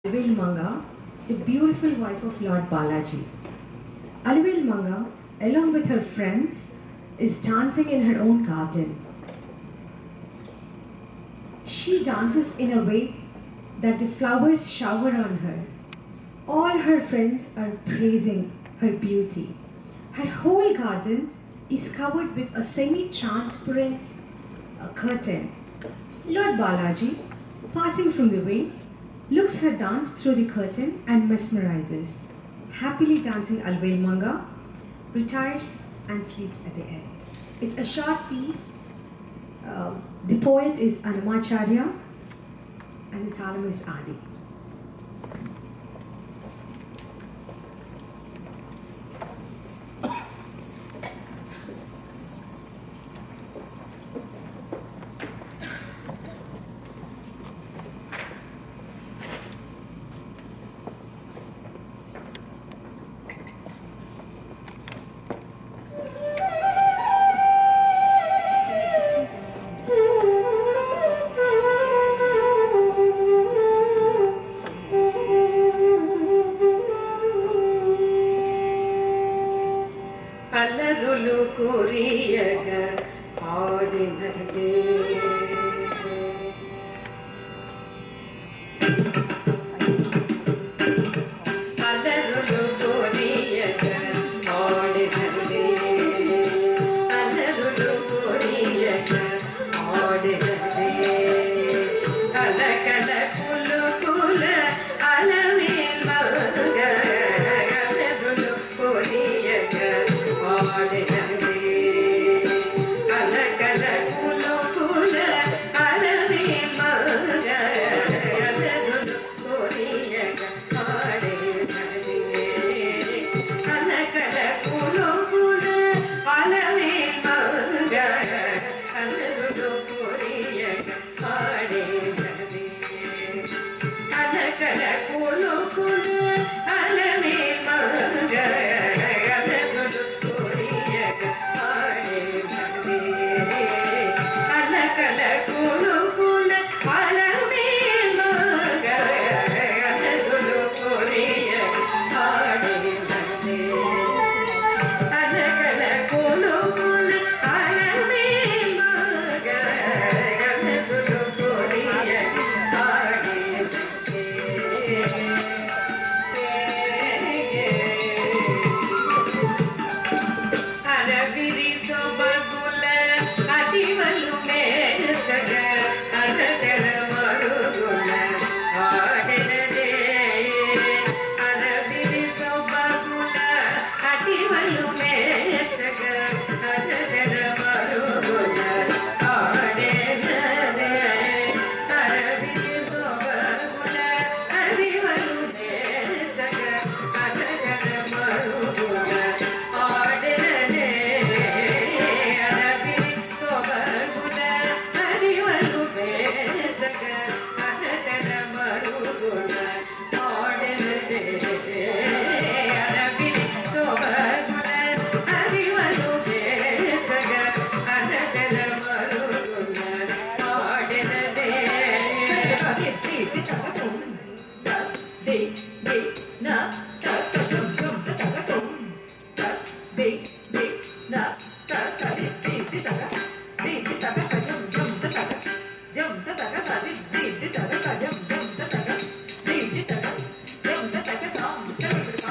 Alivel Manga, the beautiful wife of Lord Balaji. Alivel Manga, along with her friends, is dancing in her own garden. She dances in a way that the flowers shower on her. All her friends are praising her beauty. Her whole garden is covered with a semi-transparent curtain. Lord Balaji, passing from the way, looks her dance through the curtain and mesmerizes. Happily dancing Alivel Manga retires and sleeps at the end. It's a short piece. The poet is Annamacharya and the thalam is Adi. అల్లరులు కురియగ ఆడినదే అల్లరులు కురియగ ఆడినదే అల్లరులు కురియగ ఆడినదే అలకల కులుకుల Alamel మల్గ అల్లరులు కురియగ అలకల కులుకుల Alamel మల్గ అల్లరులు కురియగ ఆడినదే అలకల కులుకుల Alamel మల్గ అల్లరులు కురియగ ఆడినదే అలకల కులుకుల Alamel మల్గ Jump,